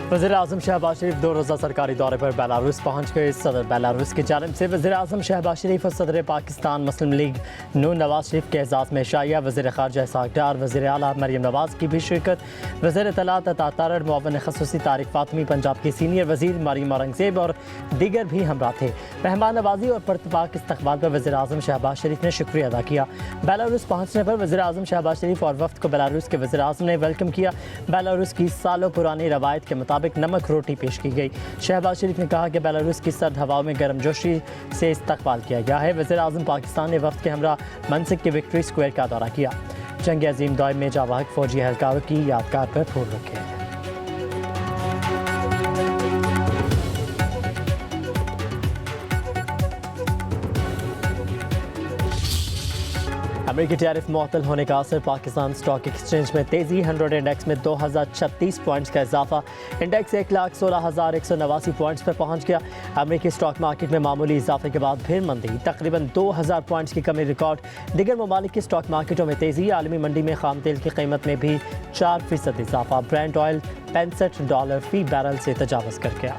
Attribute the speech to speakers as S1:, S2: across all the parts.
S1: वज़ीर-ए-आज़म शहबाज शरीफ 2 रोज़ा सरकारी दौरे पर बेलारूस पहुँच गए। सदर बेलारूस की जानिब से वज़ीर-ए-आज़म शहबाज शरीफ और सदर पाकिस्तान मुस्लिम लीग नून नवाज शरीफ के एजाज़ में शाया वज़ीर ख़ारजा इसहाक़ डार, वज़ीर आला मरीम नवाज़ की भी शिरकत। वज़ीर इत्तलात अता तारड़, मुअव्विन ख़ुसूसी तारिक फ़ातिमी, पंजाब की सीनियर वज़ीर मरीम औरंगज़ेब और दीगर भी हमरा थे। मेहमान नवाजी और पुरतपाक इस्तक़बाल पर वज़ीर-ए-आज़म शहबाज शरीफ ने शुक्रिया अदा किया। बेलारूस पहुँचने पर वज़ीर-ए-आज़म शहबाज शरीफ और वफ़द को बेलारूस के वज़ीर-ए-आज़म ने वेलकम किया। बेलारूस की सालों पुरानी रवायत के मुताबिक नमक रोटी पेश की गई। शहबाज शरीफ ने कहा कि बेलारूस की सर्द हवाओं में गर्मजोशी से इस्तकबाल किया गया है। वज़ीर-ए-आज़म पाकिस्तान ने वफ़द के हमरा मनसिक के विक्ट्री स्क्वायर का दौरा किया। जंग अजीम दौर में जावाहक फौजी एहलकारों की यादगार पर फूल रखे। अमेरिकी टैरिफ मुअत्तल होने का असर, पाकिस्तान स्टॉक एक्सचेंज में तेज़ी, 100 इंडेक्स में 2036 पॉइंट्स का इजाफा, इंडेक्स 1,16,189 पॉइंट्स पर पहुंच गया। अमेरिकी स्टॉक मार्केट में मामूली इजाफे के बाद फिर मंदी, तकरीबन 2000 पॉइंट्स की कमी रिकॉर्ड। दीगर ममालिक की स्टॉक मार्केटों में तेज़ी, आलमी मंडी में खाम तेल की कीमत में भी 4% इजाफा, ब्रेंट ऑयल $65 फी बैरल से तजावज़ कर गया।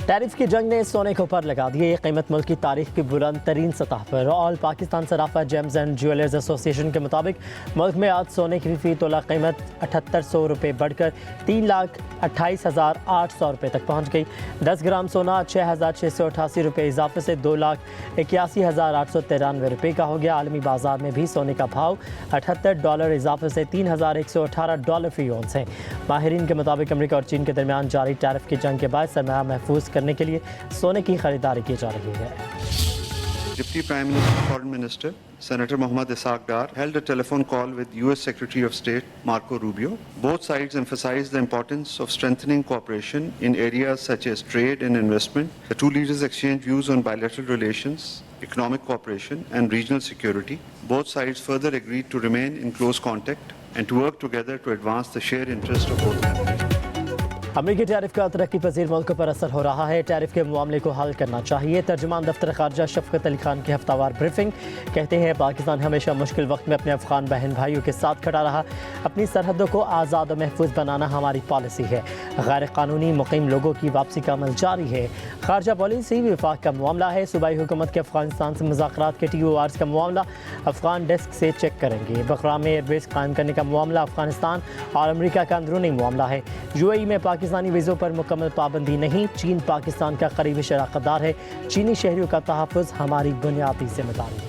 S1: टैरिफ की जंग ने सोने को ऊपर लगा दिए। ये कीमत मुल्क की तारीख की बुलंद तरीन सतह पर। All Pakistan Sarafa James and jewellers association के मुताबिक मुल्क में आज सोने की फी तोला कीमत 7800 रुपये बढ़कर 3,28,800 रुपये तक पहुँच गई। 10 ग्राम सोना 6,688 रुपये इजाफे से 2,81,893 रुपये का हो गया। आलमी बाजार में भी सोने का भाव $78 इजाफे से $3,118 फी औंस है। माहिरीन के मुताबिक अमेरिका और चीन के दरमियान जारी टैरिफ की जंग के बाद सरमाया महफूज करने के लिए सोने की खरीदारी की जा रही है।
S2: Deputy Prime Minister, Foreign Minister, Senator Mohammad Ishaq Dar held a telephone call with U.S. Secretary of State Marco Rubio. Both sides emphasized the importance of strengthening cooperation in areas such as trade and investment. The two leaders exchanged views on bilateral relations, economic cooperation, and regional security. Both sides further agreed to remain in close contact and to work together to advance the shared interest of both countries.
S1: अमेरिकी tariff का तरक्की पजीर मुल्कों पर असर हो रहा है। Tariff के मामले को हल करना चाहिए। तर्जुमान दफ्तर खारजा शफकत अली खान की हफ्तावार ब्रीफिंग कहते हैं, पाकिस्तान हमेशा मुश्किल वक्त में अपने अफगान बहन भाइयों के साथ खड़ा रहा। अपनी सरहदों को आज़ाद और महफूज बनाना हमारी पॉलिसी है। गैर कानूनी मुकीम लोगों की वापसी का अमल जारी है। खारजा पॉलिसी विफाक का मामला है। सूबाई हुकूमत के अफगानिस्तान से मुज़ाकरात के TORs का मामला अफगान डेस्क से चेक करेंगे। बकराम में एयरबेस कायम करने का मामला अफगानिस्तान और अमरीका का अंदरूनी मामला है। UAE में पाकिस्तानी वीज़ों पर मुकम्मल पाबंदी नहीं। चीन पाकिस्तान का करीबी शराकतदार है। चीनी शहरियों का तहफ़्फ़ुज़ हमारी बुनियादी जिम्मेदारी है।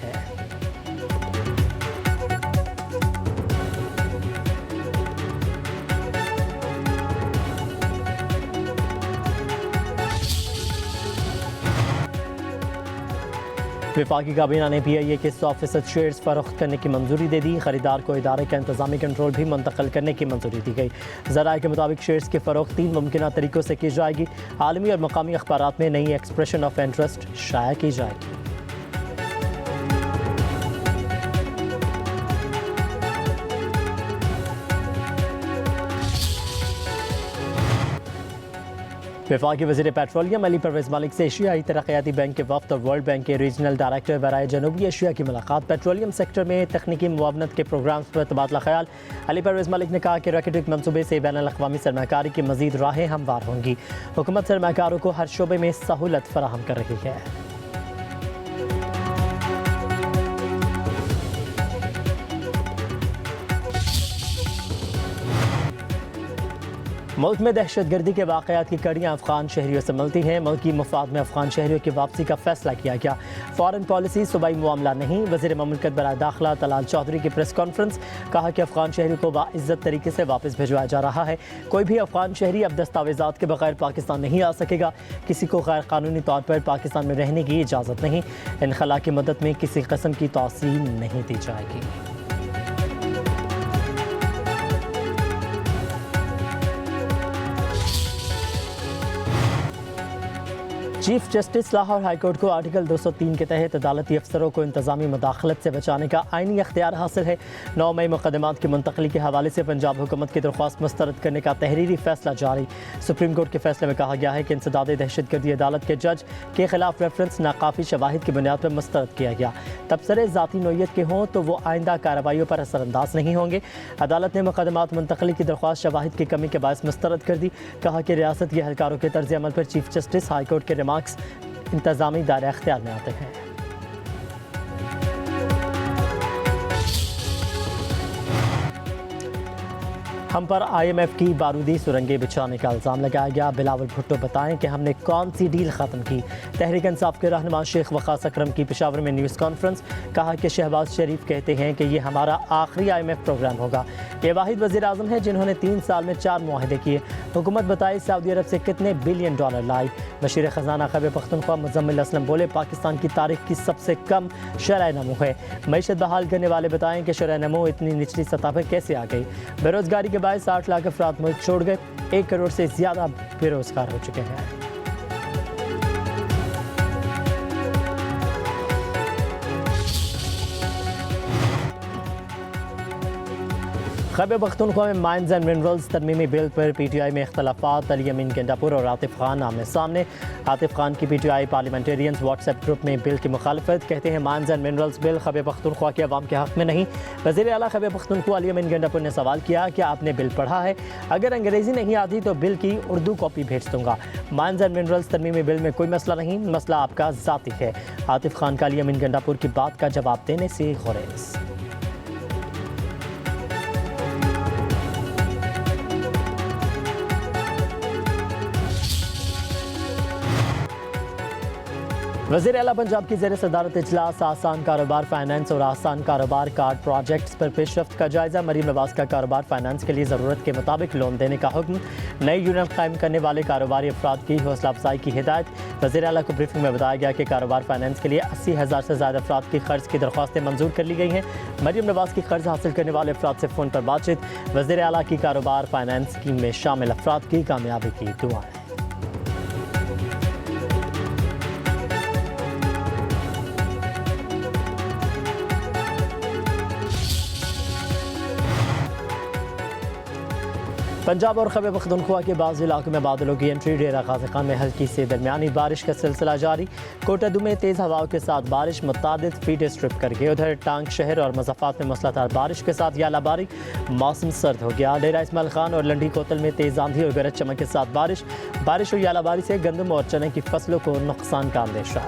S1: विफाकी काबीना ने PIA के 100% शेयर्स फरोख्त करने की मंजूरी दे दी। खरीदार को इदारे का इंतजामी कंट्रोल भी मुंतकिल करने की मंजूरी दी गई। ज़राए के मुताबिक शेयर्स की फरोख्त 3 मुमकिन तरीक़ों से की जाएगी। आलमी और मकामी अखबारात में नई एक्सप्रेशन ऑफ इंटरेस्ट शाया की जाएगी। वफाकी वज़ीर पेट्रोलियम अली परवेज़ मलिक से एशियाई तरक्याती बैंक के वफ़द और वर्ल्ड बैंक के रीजनल डायरेक्टर बराए जनूबी एशिया की मुलाकात। पेट्रोलियम सेक्टर में तकनीकी मुआवनत के प्रोग्राम्स पर तबादला ख्याल। अली परवेज़ मलिक ने कहा कि रैकेटिक मनसूबे से बैनुल-अक़वामी सरमाकारी की मज़ीद राहें हमवार होंगी। हुकूमत सरमाकारों को हर शोबे में सहूलत फराहम कर रही है। मुल्क में दहशतगर्दी के वाक़यात की कड़ियाँ अफ़गान शहरियों से मिलती हैं। मुल्क की मुफाद में अफ़गान शहरियों की वापसी का फैसला किया गया। फ़ॉरेन पॉलिसी सूबाई मामला नहीं। वज़ीर ममलकत बराए दाखिला तलाल चौधरी की प्रेस कॉन्फ्रेंस, कहा कि अफ़गान शहरियों को बाइज़्ज़त तरीके से वापस भिजवाया जा रहा है। कोई भी अफ़गान शहरी अब दस्तावेज़ात के बगैर पाकिस्तान नहीं आ सकेगा। किसी को गैर कानूनी तौर पर पाकिस्तान में रहने की इजाज़त नहीं। इनखला की मदद में किसी किस्म की तौसील नहीं दी जाएगी। चीफ जस्टिस लाहौर हाईकोर्ट को आर्टिकल 203 के तहत अदालती अफसरों को इंतजामी मुदाखलत से बचाने का आइनी अख्तियार हासिल है। 9 मई मुकदमात की मुंतकली के हवाले से पंजाब हुकूमत की दरख्वास्त मुस्तरद करने का तहरीरी फैसला जारी। सुप्रीम कोर्ट के फैसले में कहा गया है कि इंसदाद दहशतगर्दी अदालत के जज के खिलाफ रेफरेंस नाकाफी शवाहिद की बुनियाद पर मुस्तरद किया गया। तबसरे ज़ाती नोयत के हों तो वो आइंदा कार्रवाइयों पर असरअंदाज नहीं होंगे। अदालत ने मुकदमात मुंतकली की दरख्वास्त शवाहिद की कमी के बायस मुस्तरद कर दी। कहा कि रियासत के एहलकारों के तर्ज अमल पर चीफ जस्टिस हाईकोर्ट के रिमार्क्स इंतजामी दायरे अख्तियार में आते हैं। हम पर IMF की बारूदी सुरंगें बिछाने का इल्ज़ाम लगाया गया। बिलावल भुट्टो बताएं कि हमने कौन सी डील ख़त्म की। तहरीक इंसाफ के रहनुमा शेख वक़ास अकरम की पेशावर में न्यूज़ कॉन्फ्रेंस। कहा कि शहबाज शरीफ कहते हैं कि ये हमारा आखिरी IMF प्रोग्राम होगा। ये वाहिद वज़ीर आज़म है जिन्होंने 3 साल में 4 मुआहदे किए। हुकूमत बताई सऊदी अरब से कितने बिलियन डॉलर लाई। वज़ीर ख़जाना खैबर पख्तूनख्वा मुज़म्मिल असलम बोले पाकिस्तान की तारीख की सबसे कम शरह नमू है। मईशत बहाल करने वाले बताएं कि शरह नमू इतनी निचली सतह पर कैसे आ गई। बेरोज़गारी के बाद 60 लाख अफराद मुल्क छोड़ गए। 1 करोड़ से ज़्यादा बेरोज़गार हो चुके हैं। खैबर पख्तूनख्वा में माइंस एंड मिनरल्स तरमीमी बिल पर PTI में इख्तलाफात। अली अमीन गंडापुर और आतिफ खान आमने सामने। आतिफ खान की PTI पार्लियामेंटेरियंस व्हाट्सएप ग्रुप में बिल की मुखालफत। कहते हैं mines and minerals bill Khyber Pakhtunkhwa के अवाम के हक़ में नहीं। वज़ीर आला खैबर पख्तूनख्वा अली अमीन गंडापुर ने सवाल किया कि आपने बिल पढ़ा है? अगर अंग्रेज़ी नहीं आती तो बिल की उर्दू कॉपी भेज दूँगा। माइंस एंड मिनरल्स तरमीमी बिल में कोई मसला नहीं, मसला आपका ज़ाती है। आतिफ खान का अली अमीन गंडापुर की बात का जवाब देने से गुरेज। वज़ीर आला पंजाब की ज़ेर सदारत इजलास आसान कारोबार फाइनेंस और आसान कारोबार कार्ड प्रोजेक्ट्स पर पेशरफ्त का जायज़ा। मरीम नवाज का कारोबार फाइनेंस के लिए ज़रूरत के मुताबिक लोन देने का हुक्म। नई यूनिट कायम करने वाले कारोबारी अफराद की हौसला अफजाई की हिदायत। वज़ीर आला को ब्रीफिंग में बताया गया कि कारोबार फाइनेंस के लिए 80,000 से ज़्यादा अफराद की कर्ज की दरख्वास्तें मंजूर कर ली गई हैं। मरीम नवाज की कर्ज हासिल करने वाले अफराद से फ़ोन पर बातचीत। वज़ीर आला की कारोबार फाइनेंस स्कीम में शामिल अफराद की कामयाबी की दुआएं। पंजाब और खैबर पख्तूनख्वा के बाज़ इलाकों में बादलों की एंट्री। डेरा गाज़ी खान में हल्की से दरमियानी बारिश का सिलसिला जारी। कोटादू में तेज़ हवाओं के साथ बारिश मुतादिद फीट स्ट्रिप कर गई। उधर टांग शहर और मुज़फ़्फ़राबाद में मूसलाधार बारिश के साथ यालाबारी। मौसम सर्द हो गया। डेरा इस्माइल खान और लंडी कोतल में तेज़ आंधी और गरज चमक के साथ बारिश और यालाबारी से गंदम और चने की फसलों को नुकसान का अंदेशा।